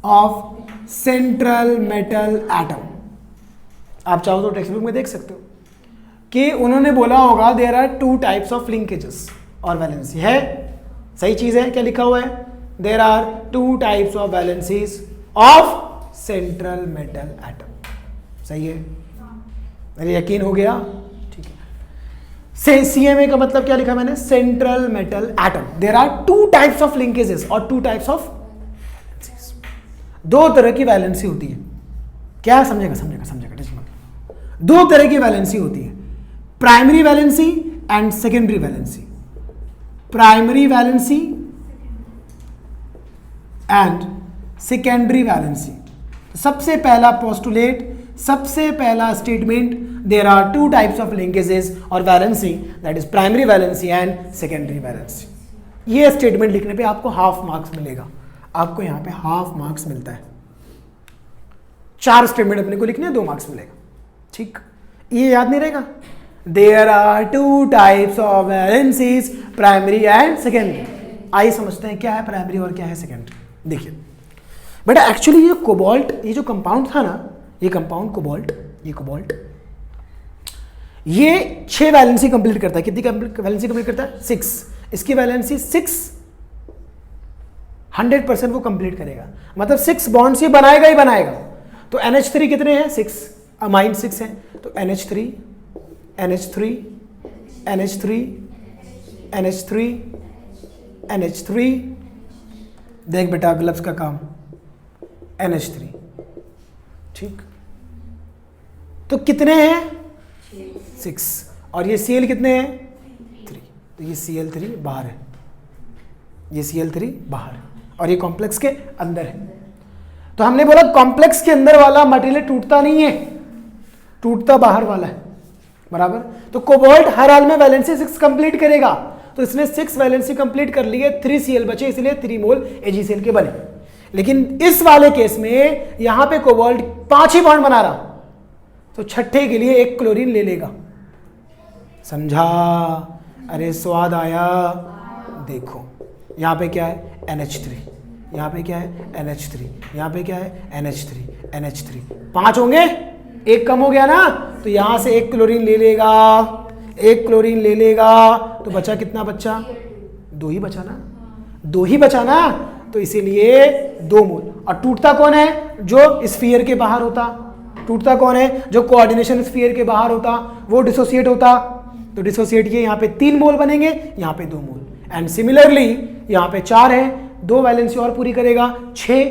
of central metal atom. आप चाहो तो टेक्स्ट बुक में देख सकते हो कि उन्होंने बोला होगा there are 2 types of linkages और वैलेंसी है, सही चीज है। क्या लिखा हुआ है? There are 2 types of valencies of central metal atom, सही है, मेरे यकीन हो गया? ठीक है। CMA का मतलब क्या लिखा मैंने? Central metal atom. There are 2 types of linkages और 2 टाइप्स ऑफ, 2 तरह की वैलेंसी होती है। क्या समझेगा? समझेगा। 2 तरह की वैलेंसी होती है, primary valency and secondary valency. Primary valency and secondary valency. सबसे पहला पोस्टुलेट, सबसे पहला statement, there are 2 types of linkages और valency, that is primary valency and secondary valency. ये स्टेटमेंट लिखने पे आपको हाफ मार्क्स मिलेगा, आपको यहां पे हाफ मार्क्स मिलता है। 4 स्टेटमेंट अपने को लिखने हैं, 2 मार्क्स मिलेगा, ठीक। ये याद नहीं रहेगा? There are 2 types of valencies, primary and secondary. आइए समझते हैं क्या है प्राइमरी और क्या है सेकेंडरी। देखिए बेटा, एक्चुअली ये कोबाल्ट, ये जो कंपाउंड था ना, ये कंपाउंड कोबाल्ट, ये कोबाल्ट, ये 6 वैलेंसी कंप्लीट करता है। कितनी वैलेंसी कंप्लीट करता है? 6। इसकी वैलेंसी 6 100% वो कंप्लीट करेगा, मतलब 6 बॉन्ड्स ये बनाएगा ही बनाएगा। तो NH3 कितने हैं? 6, अमाइन 6 है, तो NH3 NH3 NH3 NH3 NH3, देख बेटा ग्लव्स का काम, NH3, ठीक। तो कितने हैं? 6, और ये Cl कितने हैं? 3, तो ये Cl3 बाहर है, ये Cl3 बाहर है, और ये कॉम्प्लेक्स के अंदर है। तो हमने बोला कॉम्प्लेक्स के अंदर वाला मटेरियल टूटता नहीं है, टूटता बाहर वाला है, बराबर। तो कोबाल्ट हर हाल में वैलेंसी 6 कंप्लीट करेगा, तो इसने 6 वैलेंसी कंप्लीट कर लिए, 3 Cl बचे, इसलिए 3 मोल AgCl के बने। लेकिन इस वाले केस में यहां पे कोबाल्ट 5 ही बॉन्ड बना रहा, तो छठे के लिए 1 क्लोरीन ले लेगा, समझा? अरे स्वाद आया? देखो यहां पे क्या है? NH3, यहां पे क्या है? NH3, यहां पे क्या है? NH3 5 होंगे, 1 कम हो गया ना, तो यहां से 1 क्लोरीन ले लेगा, 1 क्लोरीन ले लेगा, तो बचा कितना? बच्चा 2 ही बचा ना, 2 ही बचा ना, तो इसीलिए 2 मोल। और टूटता कौन है? जो स्फीयर के बाहर होता। टूटता कौन है? जो कोऑर्डिनेशन स्फीयर के बाहर होता, वो डिसोसिएट होता। तो डिसोसिएट ये यहाँ पे 3 मोल बनेंगे, यहाँ पे 2 मोल। एंड सिमिलरली यहाँ पे 4 है, 2 वैलेंसी और पूरी करेगा, 6,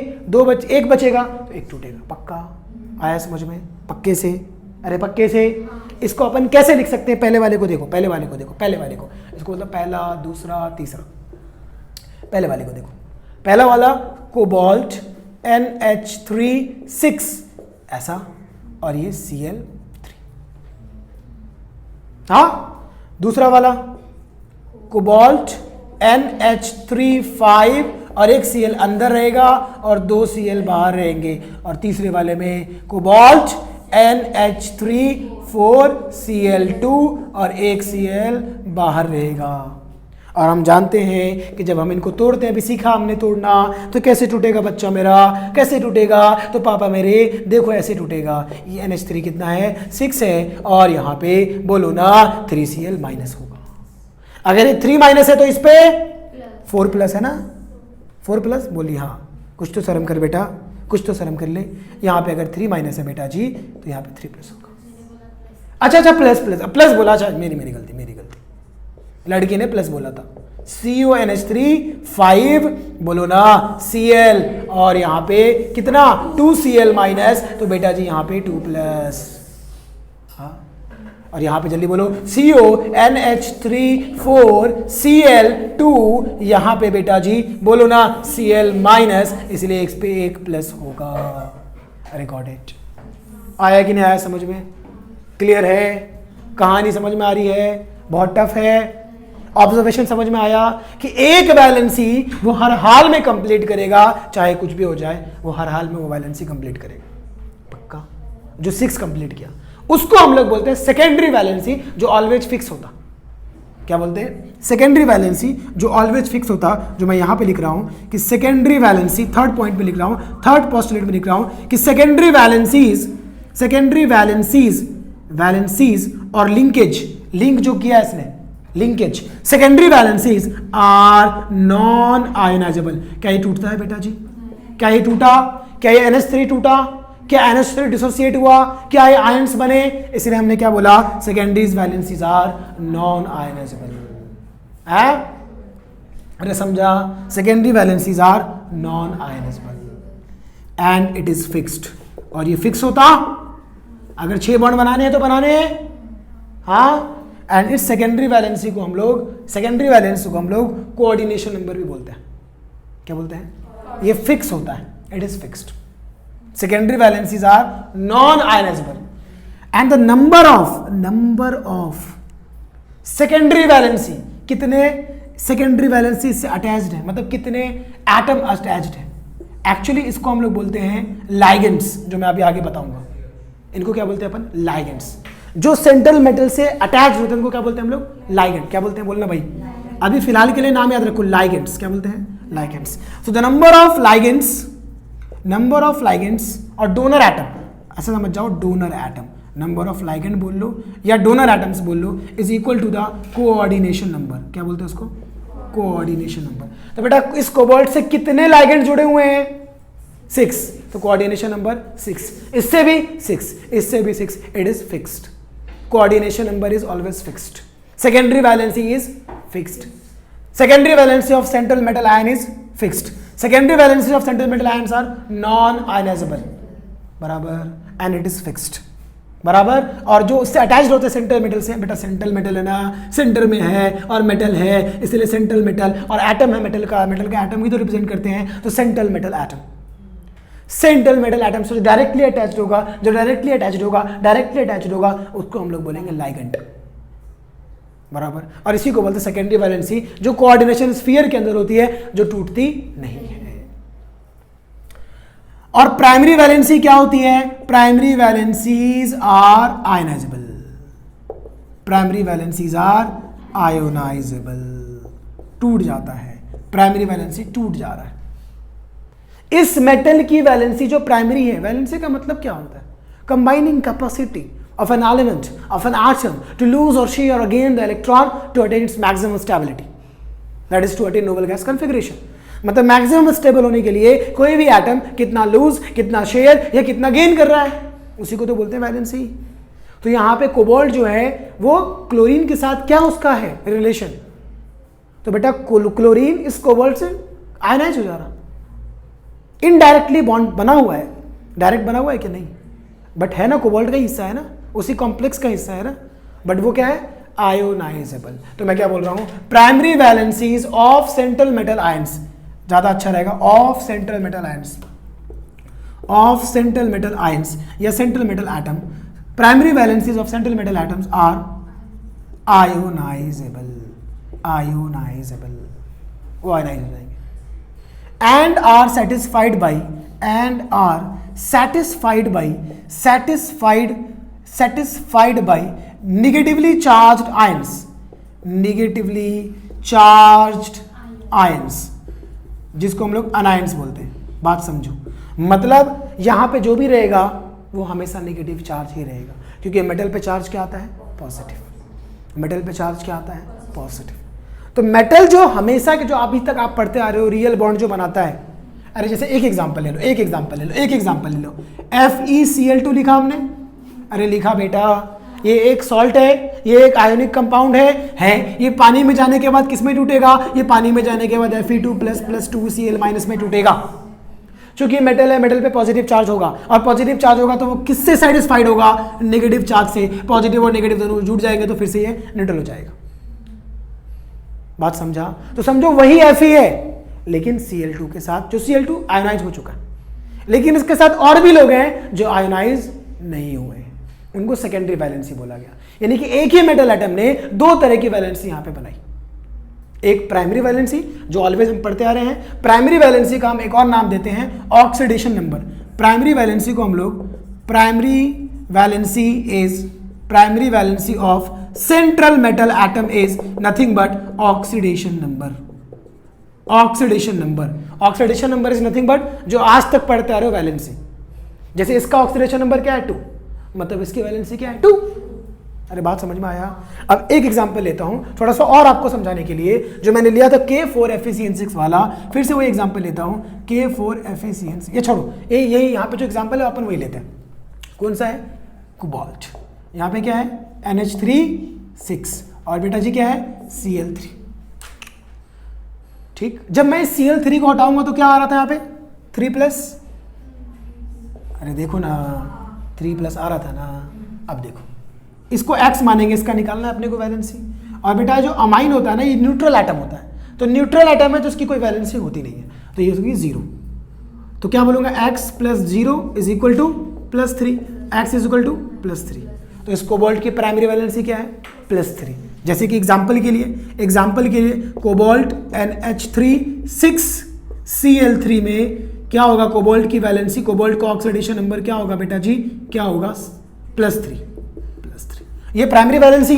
1 बचेगा, तो 1 टूटेगा। पक्का आया समझ में? पक्के से? अरे पक्के से। इसको अपन कैसे लिख सकते हैं? पहले वाले को देखो, पहले वाले को, इसको मतलब पहला, दूसरा, तीसरा। पहले वाले को देखो, पहला वाला कोबाल्ट NH3 ऐसा, और ये Cl3। हाँ, दूसरा वाला कोबाल्ट NH3 और 1 Cl अंदर रहेगा और 2 Cl बाहर रहेंगे। और तीसरे वाले में कोबाल्ट NH3 Cl2 और 1 Cl बाहर रहेगा। और हम जानते हैं कि जब हम इनको तोड़ते हैं, अभी सीखा हमने तोड़ना, तो कैसे टूटेगा बच्चा मेरा? कैसे टूटेगा? तो पापा मेरे देखो ऐसे टूटेगा। ये NH3 कितना है? 6 है, और यहाँ पे बोलो ना 3 Cl माइनस होगा। अगर ये 3 माइनस है तो इस पे 4 प्लस है ना, 4 प्लस बोली। हाँ, कुछ तो शर्म कर बेटा, कुछ तो शर्म कर ले। यहाँ पे अगर 3 माइनस है बेटा जी, तो यहाँ पे 3 प्लस होगा। अच्छा प्लस बोला। अच्छा मेरी गलती, लड़की ने प्लस बोला था। CONH3 बोलो ना Cl, और यहाँ पे कितना? 2 Cl माइनस, तो बेटा जी यहाँ पे 2 प्लस। हाँ, और यहाँ पे जल्दी बोलो CONH3 Cl2, यहाँ पे बेटा जी बोलो ना Cl माइनस, इसलिए इस पे 1 प्लस होगा। अरे गॉट इट। आया कि नहीं आया समझ में? क्लियर है? कहानी समझ में आ रही है? बहुत टफ है। ऑब्जर्वेशन समझ में आया कि एक वैलेंसी वो हर हाल में कंप्लीट करेगा, चाहे कुछ भी हो जाए, वो हर हाल में वो वैलेंसी कंप्लीट करेगा। पक्का? जो 6 कंप्लीट किया उसको हम लोग बोलते हैं सेकेंडरी वैलेंसी, जो ऑलवेज फिक्स होता। क्या बोलते हैं, सेकेंडरी वैलेंसी जो ऑलवेज फिक्स होता, जो मैं यहाँ पे लिख रहा हूँ कि सेकेंडरी वैलेंसी, थर्ड पॉइंट में लिख रहा हूँ, थर्ड पोस्टुलेट में लिख रहा हूँ कि सेकेंडरी वैलेंसीज और लिंकेज, लिंक जो किया इसने, linkage, secondary valencies are non ionisable. क्या ये टूटता है बेटा जी? क्या ये टूटा? क्या ये NH3 टूटा? क्या NH3 डिसोसिएट हुआ? क्या ये आयंस बने? इसलिए हमने क्या बोला, secondaries valencies are non ionisable. है? अरे समझा? Secondary valencies are non ionisable and it is fixed. और ये फिक्स होता, अगर 6 बॉन्ड बनाने हैं तो बनाने हैं, हाँ। एंड इस सेकेंडरी वैलेंसी को हम लोग कोऑर्डिनेशन नंबर भी बोलते हैं। क्या बोलते हैं? ये फिक्स होता है, it is fixed. Secondary valencies are non ionisable and the number of secondary valency, कितने सेकेंडरी वैलेंसी से अटैच्ड है, मतलब कितने एटम अटैच्ड है। एक्चुअली इसको हम लोग बोलते हैं लाइगेंड्स, जो मैं अभी आगे बताऊंगा। इनको क्या बोलते हैं अपन? लाइगेंड्स। जो सेंट्रल मेटल से अटैच होते हैं उनको क्या बोलते हैं हम लोग? लाइगेंड। क्या बोलते हैं बोलना भाई? अभी फिलहाल के लिए नाम याद रखो, लाइगेंड्स। क्या बोलते हैं? Ligands. So the number of ligands और डोनर एटम, ऐसा समझ जाओ, donor atom, number of ligand बोल लो या डोनर एटम्स बोल लो, is equal to the coordination number. क्या बोलते हैं उसको? Coordination number. तो बेटा इस कोबाल्ट से कितने लाइगेंड जुड़े हुए हैं? 6, तो कोऑर्डिनेशन नंबर 6। इससे भी 6, इससे भी 6, it is fixed. Coordination number is always fixed. Secondary valency is fixed. Secondary valency of central metal ion is fixed. Secondary valency of central metal ions are non ionisable, बराबर, and it is fixed, बराबर। और जो उससे attached होते हैं central metal से, बेटा central metal है ना, सेंटर में है और मेटल है, इसलिए सेंट्रल मेटल, और एटम है मेटल का एटम ही तो रिप्रेजेंट करते हैं, तो central metal atom. Central metal atom से जो डायरेक्टली अटैच्ड होगा उसको हम लोग बोलेंगे लाइगेंड, बराबर। और इसी को बोलते हैं सेकेंडरी वैलेंसी, जो कोऑर्डिनेशन स्फीयर के अंदर होती है, जो टूटती नहीं है। और प्राइमरी वैलेंसी क्या होती है? Primary valencies are ionisable. Primary valencies are ionisable, टूट जाता है, प्राइमरी वैलेंसी टूट जा रहा है। इस मेटल की वैलेंसी जो प्राइमरी है, वैलेंसी का मतलब क्या होता है? Combining capacity of an element, of an atom to lose or share or gain the electron to attain its maximum stability, that is to attain noble gas configuration। मतलब maximum stable होने के लिए कोई भी एटम कितना loose, कितना share या कितना गेन कर रहा है, उसी को तो बोलते हैं वैलेंसी। तो यहाँ पे कोबाल्ट जो है वो क्लोरीन के साथ क्या उसका है रिलेशन? तो बेटा क्लोरीन इस कोबाल्ट से आयनाइज हो जा रहा, इनडायरेक्टली बॉन्ड बना हुआ है, डायरेक्ट बना हुआ है कि नहीं? बट है ना, कोबाल्ट का हिस्सा है ना, उसी कॉम्प्लेक्स का हिस्सा है ना, बट वो क्या है? आयोनाइजेबल। तो मैं क्या बोल रहा हूं? Primary valencies of central metal ions, ज्यादा अच्छा रहेगा, of central metal ions, of central metal ions या central metal atom, primary valencies of central metal atoms are ionisable, ionisable, वो आयोनाइज हो जाएंगे। And are satisfied by, and are satisfied by negatively charged ions, जिसको हम लोग anions बोलते हैं। बात समझो, मतलब यहां पे जो भी रहेगा वो हमेशा नेगेटिव चार्ज ही रहेगा, क्योंकि मेटल पे चार्ज क्या आता है? पॉजिटिव। मेटल पे चार्ज क्या आता है? पॉजिटिव। तो मेटल जो हमेशा के, जो अभी तक आप पढ़ते आ रहे हो, रियल बॉन्ड जो बनाता है, अरे जैसे एक एग्जांपल ले लो, FeCl2 लिखा हमने, अरे लिखा बेटा, ये एक सॉल्ट है, ये एक आयोनिक कंपाउंड है, ये पानी में जाने के बाद किस में टूटेगा? ये पानी में जाने के बाद Fe2++2Cl- में टूटेगा। क्योंकि मेटल है, मेटल पे पॉजिटिव चार्ज होगा, और पॉजिटिव चार्ज होगा तो वो किससे सेटिस्फाइड होगा? नेगेटिव चार्ज से। पॉजिटिव और नेगेटिव दोनों जुड़ जाएंगे तो फिर से ये न्यूट्रल हो जाएगा। बात समझा? तो समझो वही Fe है, लेकिन Cl2 के साथ, जो Cl2 आयोनाइज हो चुका है, लेकिन इसके साथ और भी लोग हैं जो आयोनाइज नहीं हुए, उनको सेकेंडरी वैलेंसी बोला गया। यानी कि एक ही मेटल एटम ने दो तरह की वैलेंसी यहां पे बनाई। एक प्राइमरी वैलेंसी, जो ऑलवेज हम पढ़ते आ रहे हैं, प्राइमरी वैलेंसी का हम एक और नाम देते हैं ऑक्सीडेशन नंबर। प्राइमरी वैलेंसी को हम लोग primary valency of central metal atom is nothing but oxidation number. Oxidation number is nothing but जो आज तक पढ़ते आ रहे हो वैलेंसी। जैसे इसका ऑक्सीडेशन नंबर क्या है 2, मतलब इसकी वैलेंसी क्या है 2। अरे बात समझ में आया। अब एक एग्जांपल लेता हूं थोड़ा सा और आपको समझाने के लिए, जो मैंने लिया था K4FeCN6 वाला, फिर से वही एग्जांपल लेता हूं K4FeCN6। ये छोड़ो, यही यहाँ पे जो एग्जांपल है अपन वही लेते हैं। कौन सा है? कोबाल्ट। यहाँ पे क्या है? NH3 और बेटा जी क्या है? Cl3। ठीक, जब मैं Cl3 को हटाऊंगा तो क्या आ रहा था यहाँ पे? 3+। अरे देखो ना 3+ आ रहा था ना। अब देखो इसको X मानेंगे, इसका निकालना है अपने को वैलेंसी। और बेटा जो अमाइन होता है ना, ये न्यूट्रल एटम होता है, तो न्यूट्रल एटम है तो उसकी कोई वैलेंसी होती नहीं है, तो ये होगी 0। तो क्या बोलूंगा? X + 0 = +3। X = +3। तो इस कोबाल्ट की प्राइमरी वैलेंसी क्या है? +3। जैसे कि एग्जाम्पल के लिए कोबाल्ट NH3 Cl3 में क्या होगा? कोबाल्ट की वैलेंसी, कोबाल्ट का ऑक्सीडेशन नंबर क्या होगा बेटा जी? क्या होगा? +3। ये प्राइमरी वैलेंसी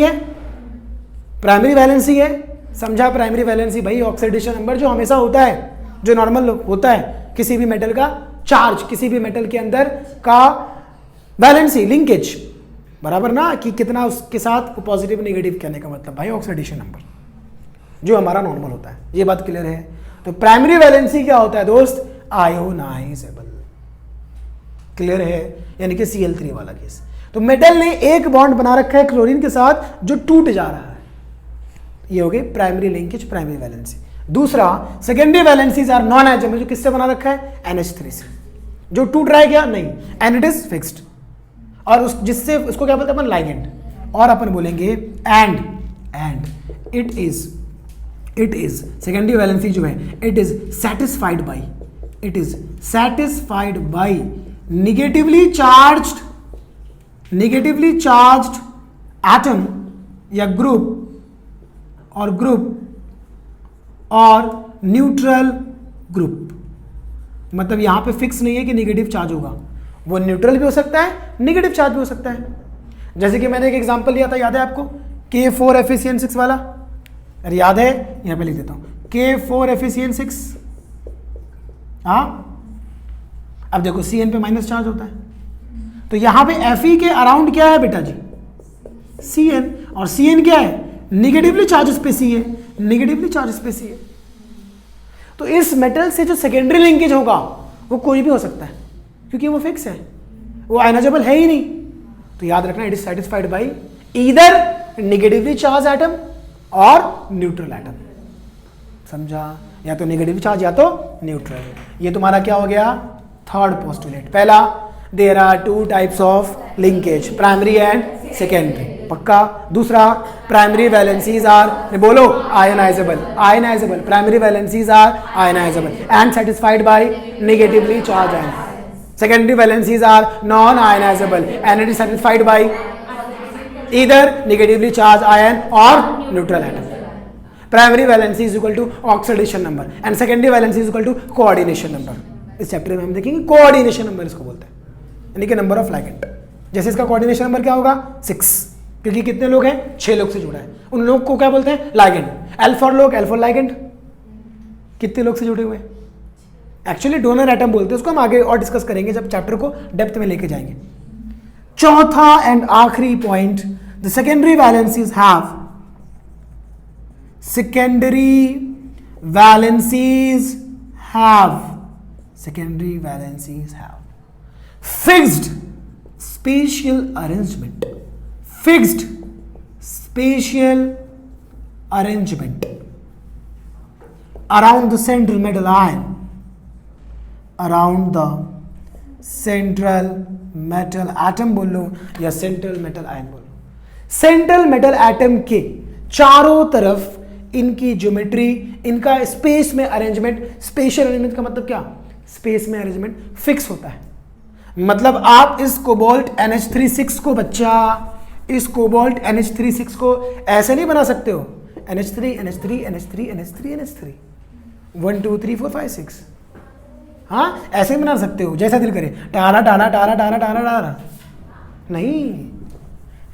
है, समझा? प्राइमरी वैलेंसी भाई ऑक्सीडेशन नंबर जो हमेशा होता है, जो नॉर्मल होता है किसी भी मेटल का चार्ज, किसी भी मेटल के अंदर का वैलेंसी लिंकेज, बराबर ना, कि कितना उसके साथ पॉजिटिव नेगेटिव, कहने का मतलब भाई ऑक्सीडेशन नंबर जो हमारा नॉर्मल होता है। ये बात क्लियर है? तो प्राइमरी वैलेंसी क्या होता है दोस्त? आयोनाइजेबल। क्लियर है? यानी कि Cl3 वाला केस। तो मेटल ने एक बॉन्ड बना रखा है क्लोरीन के साथ जो टूट जा रहा है, ये हो गई प्राइमरी लिंकेज, प्राइमरी वैलेंसी। दूसरा secondary valencies are non atom, जो किससे बना रखा है? NH3 से। जो टूट रहा है क्या? नहीं, एंड इट इज फिक्स्ड। और उस जिससे उसको क्या बोलते हैं अपन? लाइगेंड। और अपन बोलेंगे and it is secondary valency जो है, it is satisfied by negatively charged atom या ग्रुप और न्यूट्रल ग्रुप। मतलब यहां पे फिक्स नहीं है कि नेगेटिव चार्ज होगा, वो न्यूट्रल भी हो सकता है, नेगेटिव चार्ज भी हो सकता है। जैसे कि मैंने एक एग्जांपल लिया था, याद है आपको? K4FeCN6 वाला। अरे याद है? यहां पे लिख देता हूं K4FeCN6। हाँ, अब देखो Cn पे माइनस चार्ज होता है, तो यहां पे Fe के अराउंड क्या है बेटा जी? Cn। और Cn क्या है? निगेटिवली चार्ज पे C है। तो इस मेटल से जो सेकेंडरी लिंकेज होगा वो कोई भी हो सकता है, क्योंकि वो फिक्स है, वो आयनाइजेबल है ही नहीं। तो याद रखना, it is satisfied by either negatively charge atom और न्यूट्रल एटम। समझा? या तो नेगेटिव चार्ज या तो न्यूट्रल। ये तुम्हारा क्या हो गया? Third postulate. पहला, there are 2 types of linkage, primary and secondary. पक्का? दूसरा, प्राइमरी वैलेंसीज आर, बोलो, ionisable. Primary valencies are ionisable and satisfied by negatively charge ion. Secondary valencies are non ionisable and it is satisfied by either negatively charge ion और neutral atom. Primary valency is equal to oxidation number and secondary valency is equal to coordination number. इस chapter में हम देखेंगे coordination number इसको बोलते हैं, यानी कि नंबर ऑफ लाइगेंड। जैसे इसका कोऑर्डिनेशन नंबर क्या होगा? 6, क्योंकि कितने लोग हैं? 6 लोग से जुड़ा है। उन लोग को क्या बोलते हैं? लाइगेंड। L4 लोग, L4 लाइगेंड। कितने लोग से जुड़े हुए? एक्चुअली डोनर एटम बोलते हैं उसको, हम आगे और डिस्कस करेंगे जब चैप्टर को डेप्थ में लेके जाएंगे। चौथा एंड आखिरी point, the secondary valencies have fixed spatial arrangement around the central metal ion, बोलो या सेंट्रल मेटल आयन बोलो। सेंट्रल मेटल एटम के चारों तरफ इनकी ज्योमेट्री, इनका स्पेस में अरेंजमेंट, स्पेशल अरेंजमेंट का मतलब क्या? स्पेस में अरेंजमेंट फिक्स होता है। मतलब आप इस कोबाल्ट NH36 को बच्चा, इस कोबाल्ट NH36 को ऐसे नहीं बना सकते हो, NH3 NH3 NH3 NH3 NH3 1 2 3 4 5 6, हाँ ऐसे नहीं बना सकते हो जैसा दिल करे, टारा टारा टारा टारा टारा टारा। नहीं,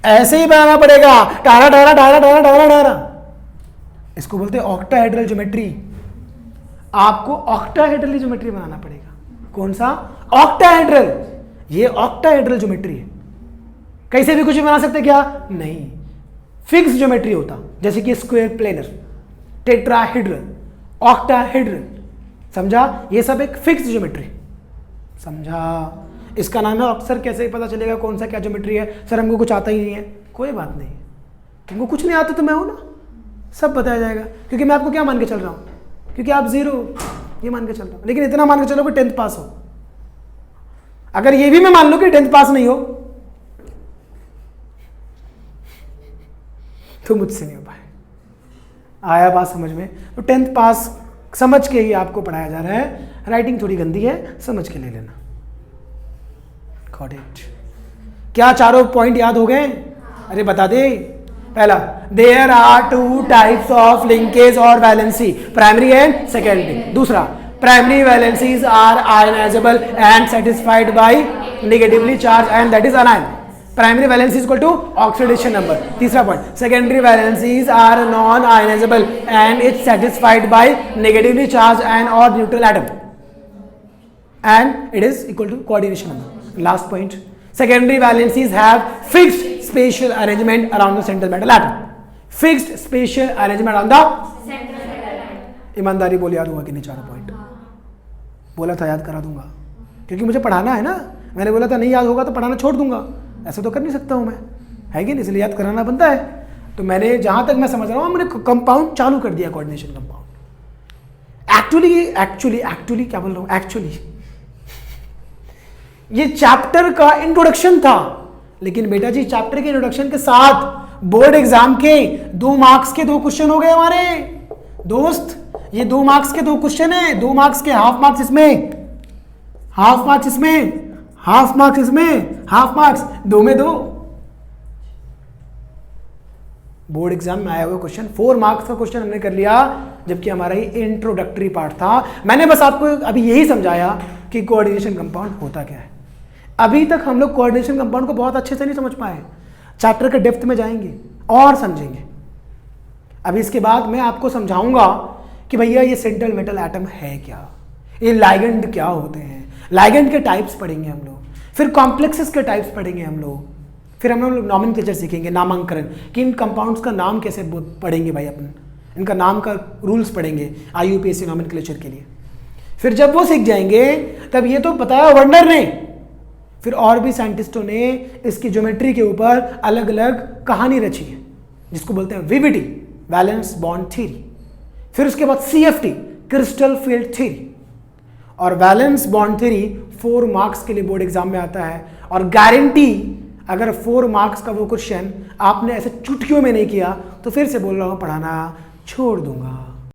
ऐसे ही बनाना पड़ेगा, टारा टारा टारा टारा टारा टारा। इसको बोलते हैं ऑक्टाहेड्रल ज्योमेट्री। आपको ऑक्टाहेड्रल ज्योमेट्री बनाना पड़ेगा। कौन सा? ऑक्टाहेड्रल। ये ऑक्टाहेड्रल ज्योमेट्री है। कैसे भी कुछ भी बना सकते क्या? नहीं, फिक्स ज्योमेट्री होता, जैसे कि स्क्वायर प्लेनर, टेट्राहेड्रल, ऑक्टाहेड्रल। समझा? ये सब एक फिक्स ज्योमेट्री। समझा? इसका नाम है। अक्सर कैसे पता चलेगा कौन सा क्या ज्योमेट्री है? सर हमको कुछ आता ही नहीं है। कोई बात नहीं, तुमको कुछ नहीं आता तो मैं हूं ना, सब बताया जाएगा। क्योंकि मैं आपको क्या मान के चल रहा हूं? क्योंकि आप जीरो, ये मान के चल रहा हूं। लेकिन इतना मान के चलो कि 10th पास हो। अगर ये भी मैं मान लूं कि 10th पास नहीं हो तो मुझसे नहीं हो पाए। आया बात समझ में? तो 10th पास समझ के ही आपको पढ़ाया जा रहा है। राइटिंग थोड़ी गंदी है, समझ के ले लेना। Got it? क्या चारों पॉइंट याद हो गए? अरे बता दे। पहला, there are two types of linkage और वैलेंसी, प्राइमरी एंड सेकेंडरी। दूसरा, primary valencies are ionisable and satisfied by negatively charge and that is anion. Primary valency equal to oxidation number. तीसरा point, secondary valencies are non ionisable and it's satisfied by negatively charge and और neutral atom and it is equal to coordination number. Last point, secondary valencies have fixed spatial arrangement around the central metal atom. Fixed spatial arrangement around the central metal atom. ईमानदारी बोल, याद हुआ कि नहीं? चारों point बोला था, याद करा दूंगा, क्योंकि मुझे पढ़ाना है ना। मैंने बोला था नहीं याद होगा तो पढ़ाना छोड़ दूंगा, ऐसा तो कर नहीं सकता हूं मैं, है कि नहीं? इसलिए याद कराना बनता है। तो मैंने जहां तक मैं समझ रहा हूं, मैंने कंपाउंड चालू कर दिया, कोऑर्डिनेशन कंपाउंड। एक्चुअली क्या बोल रहा हूं? एक्चुअली ये चैप्टर का इंट्रोडक्शन था, लेकिन बेटा जी चैप्टर के इंट्रोडक्शन के साथ बोर्ड एग्जाम के 2 मार्क्स के 2 क्वेश्चन हो गए हमारे दोस्त। ये 2 मार्क्स के 2 क्वेश्चन है, 2 मार्क्स के, हाफ मार्क्स इसमें, हाफ मार्क्स इसमें, हाफ मार्क्स इसमें, हाफ मार्क्स 2 में 2। बोर्ड एग्जाम में आया हुआ क्वेश्चन 4 मार्क्स का क्वेश्चन हमने कर लिया, जबकि हमारा ये इंट्रोडक्टरी पार्ट था। मैंने बस आपको अभी यही समझाया कि कोऑर्डिनेशन कंपाउंड होता क्या है। अभी तक हम लोग कोऑर्डिनेशन कंपाउंड को बहुत अच्छे से नहीं समझ पाए। चैप्टर के डेप्थ में जाएंगे और समझेंगे। अभी इसके बाद मैं आपको समझाऊंगा कि भैया ये सेंट्रल मेटल एटम है क्या, ये लाइगेंड क्या होते हैं, लाइगेंड के टाइप्स पढ़ेंगे हम लोग, फिर कॉम्प्लेक्सेस के टाइप्स पढ़ेंगे हम लोग, फिर हम लोग नॉमेनक्लेचर सीखेंगे, नामांकन, कि इन कंपाउंड्स का नाम कैसे पढ़ेंगे भाई अपन, इनका नाम का रूल्स पढ़ेंगे IUPAC नॉमेनक्लेचर के लिए। फिर जब वो सीख जाएंगे तब ये तो बताया वर्नर ने, फिर और भी साइंटिस्टों ने इसकी ज्योमेट्री के ऊपर अलग अलग कहानी रची है, जिसको बोलते हैं VBT, वैलेंस बॉन्ड थ्योरी। फिर उसके बाद CFT, क्रिस्टल फील्ड थ्योरी। और वैलेंस बॉन्ड थ्योरी 4 मार्क्स के लिए बोर्ड एग्जाम में आता है, और गारंटी अगर 4 मार्क्स का वो क्वेश्चन आपने ऐसे चुटकियों में नहीं किया तो फिर से बोल रहा हूं पढ़ाना छोड़ दूंगा।